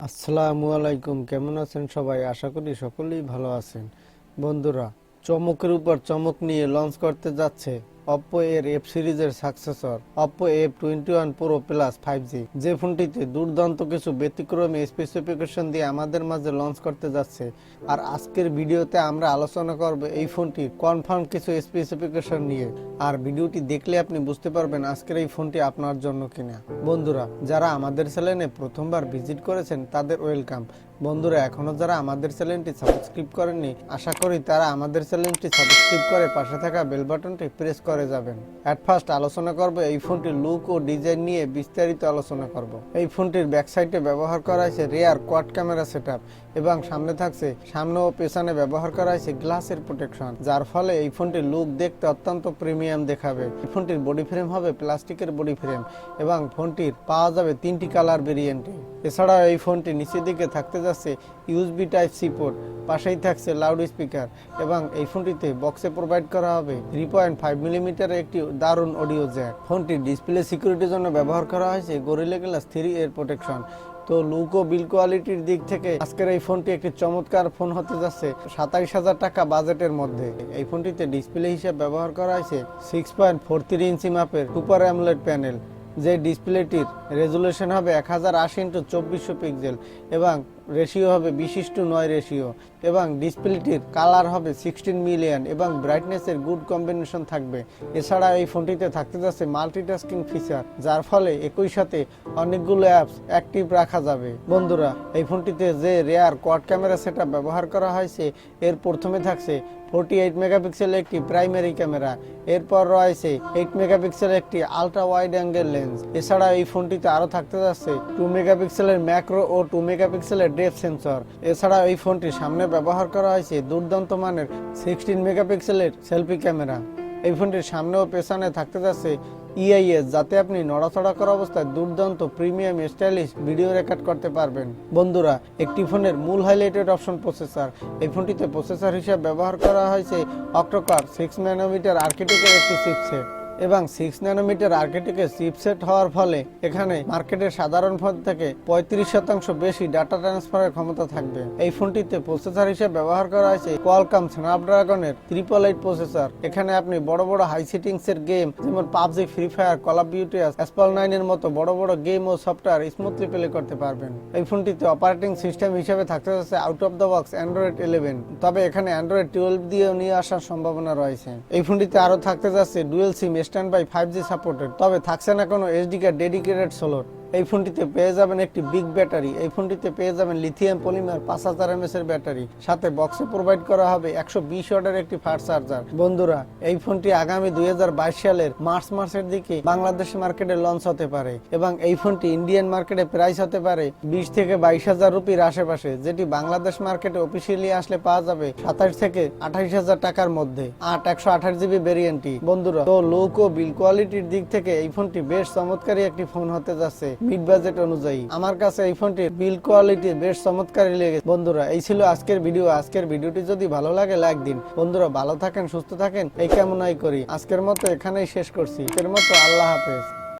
আসসালামু আলাইকুম, কেমন আছেন সবাই? আশা করি সকলেই ভালো আছেন। বন্ধুরা, চমকের উপর চমক নিয়ে লঞ্চ করতে যাচ্ছে Oppo এর F সিরিজের successor Oppo F21 Pro Plus 5G, যে ফোনটিতে দুর্দান্ত কিছু ব্যতিক্রমী স্পেসিফিকেশন দিয়ে আমাদের মাঝে লঞ্চ করতে যাচ্ছে। আর আজকের ভিডিওতে আমরা আলোচনা করব এই ফোনটির কনফার্ম কিছু স্পেসিফিকেশন নিয়ে। আর ভিডিওটি দেখলে আপনি বুঝতে পারবেন আজকের এই ফোনটি আপনার জন্য কিনা। বন্ধুরা, যারা আমাদের চ্যানেলে প্রথমবার ভিজিট করেছেন তাদের ওয়েলকাম। বন্ধুরা, এখনো যারা আমাদের চ্যানেলটি সাবস্ক্রাইব করেননি, আশা করি তারা আমাদের চ্যানেলটি সাবস্ক্রাইব করে পাশে থাকা বেল বাটনটি প্রেস করে যাবেন। এট ফার্স্ট আলোচনা করব এই ফোনটির লুক ও ডিজাইন নিয়ে, বিস্তারিত আলোচনা করব। এই ফোনটির ব্যাক সাইডে ব্যবহার করা হয়েছে রিয়ার কোয়াড ক্যামেরা সেটআপ এবং সামনে ও পেছনে ব্যবহার করা হয়েছে গ্লাসের প্রোটেকশন, যার ফলে এই ফোনটির লুক দেখতে অত্যন্ত প্রিমিয়াম দেখাবে। এই ফোনটির বডি ফ্রেম হবে প্লাস্টিকের বডি ফ্রেম এবং ফোনটির পাওয়া যাবে 3টি কালার ভেরিয়েন্টে। এছাড়াও এই ফোনটি নিচের দিকে থাকতে যাচ্ছে USB Type-C পোর্ট, পাশেই থাকছে লাউড স্পিকার এবং এই ফোনটিতে বক্সে প্রোভাইড করা হবে 3.5 মিলিমিটারের একটি দারুণ অডিও জ্যাক। ফোনটির ডিসপ্লে সিকিউরিটির জন্য ব্যবহার করা হয়েছে গরিলা গ্লাস 3 এর প্রোটেকশন। তো লুক ও বিল কোয়ালিটির দিক থেকে আজকের এই ফোনটি একটি চমৎকার ফোন হতে যাচ্ছে 27,000 টাকা বাজেটের মধ্যে। এই ফোনটিতে ডিসপ্লে হিসেবে ব্যবহার করা হয়েছে 6.43 ইঞ্চি মাপের সুপার অ্যামোলেড প্যানেল, যে ডিসপ্লেটির রেজুলেশন হবে 1080x2400 পিক্সেল এবং রেশিও হবে 20:9 রেশিও এবং ডিসপ্লেটির কালার হবে 16 মিলিয়ন এবং ব্রাইটনেসের গুড কম্বিনেশন থাকবে। এছাড়া এই ফোনটিতে থাকতে যাচ্ছে মাল্টিটাস্কিং ফিচার, যার ফলে একই সাথে অনেকগুলো অ্যাপস অ্যাক্টিভ রাখা যাবে। বন্ধুরা, এই ফোনটিতে যে রেয়ার কোয়াড ক্যামেরা সেটআপ ব্যবহার করা হয়েছে, এর প্রথমে থাকছে 48 মেগাপিক্সেলের একটি প্রাইমারি ক্যামেরা, এরপর রয়েছে 8 মেগাপিক্সেলের একটি আলট্রা ওয়াইড অ্যাঙ্গেল লেন্স। এছাড়া এই ফোনটিতে আরো থাকতে যাচ্ছে 2 মেগাপিক্সেলের ম্যাক্রো ও 2 মেগাপিক্সেলের ডেপথ সেন্সর। এছাড়া এই ফোনটির সামনে ব্যবহার করা হয়েছে দুর্দান্ত মানের 16 মেগাপিক্সেলের সেলফি ক্যামেরা। এই ফোনটির সামনে ও পেছনে থাকতে যাচ্ছে EIS, যাতে আপনি নড়াচড়া করা অবস্থায় দুর্দান্ত প্রিমিয়াম স্টাইলিশ ভিডিও রেকর্ড করতে পারবেন। বন্ধুরা, একটি ফোনের মূল হাইলাইটেড অপশন প্রসেসর। এই ফোনটিতে প্রসেসর হিসেবে ব্যবহার করা হয়েছে অক্টোকর 6 ন্যানোমিটার আর্কিটেক্টের একটি চিপসেট এবং 6 ন্যানোমিটার আর্কিটেক্টের চিপসেট হওয়ার ফলে এখানে মার্কেটের সাধারণ ফোন থেকে 35% বেশি ডাটা ট্রান্সফারের ক্ষমতা থাকবে। এই ফোনটিতে প্রসেসর হিসেবে ব্যবহার করা হয়েছে কোয়ালকম স্ন্যাপড্রাগনের 888 প্রসেসর। এখানে আপনি বড় বড় হাই সেটিংস এর গেম যেমন PUBG, free fire, call of duty, অ্যাসপল 9 এর মতো বড় বড় গেম ও সফটওয়্যার স্মুথলি প্লে করতে পারবেন। এই ফোনটিতে অপারেটিং সিস্টেম হিসেবে থাকতে যাচ্ছে out of the box Android 11, তবে এখানে অ্যান্ড্রয়েড 12 দিয়ে নিয়ে আসার সম্ভাবনা রয়েছে। এই ফোনটিতে আরো থাকতে যাচ্ছে dual SIM standby 5G supported, তবে থাকছে না কোনো SD কার্ড ডেডিকেটেড স্লট। এই ফোনটিতে পেয়ে যাবেন একটি বিগ ব্যাটারি। এই ফোনটিতে পেয়ে যাবেন লিথিয়াম পলিমার 5000 mAh এর ব্যাটারি, সাথে বক্সে প্রোভাইড করা হবে 120 ওয়াটের একটি ফাস্ট চার্জার। বন্ধুরা, এই ফোনটি আগামী 2022 সালের মার্চের দিকে বাংলাদেশ মার্কেটে লঞ্চ হতে পারে এবং এই ফোনটি ইন্ডিয়ান মার্কেটে প্রাইস হতে পারে 20 থেকে 22,000 রুপির আশেপাশে, যেটি বাংলাদেশ মার্কেটে অফিসিয়ালি আসলে পাওয়া যাবে 27 থেকে 28,000 টাকার মধ্যে 128GB ভেরিয়েন্টটি। বন্ধুরা, তো লুক ও বিল কোয়ালিটির দিক থেকে এই ফোনটি বেশ চমৎকারী একটি ফোন হতে যাচ্ছে মিড বাজেট অনুযায়ী। আমার কাছে এই ফোনটির বিল কোয়ালিটি বেশ চমৎকারী লেগেছে। বন্ধুরা, এই ছিল আজকের ভিডিও। আজকের ভিডিওটি যদি ভালো লাগে লাইক দিন। বন্ধুরা, ভালো থাকেন, সুস্থ থাকেন এই কামনাই করি। আজকের মতো এখানেই শেষ করছি। আল্লাহ হাফেজ।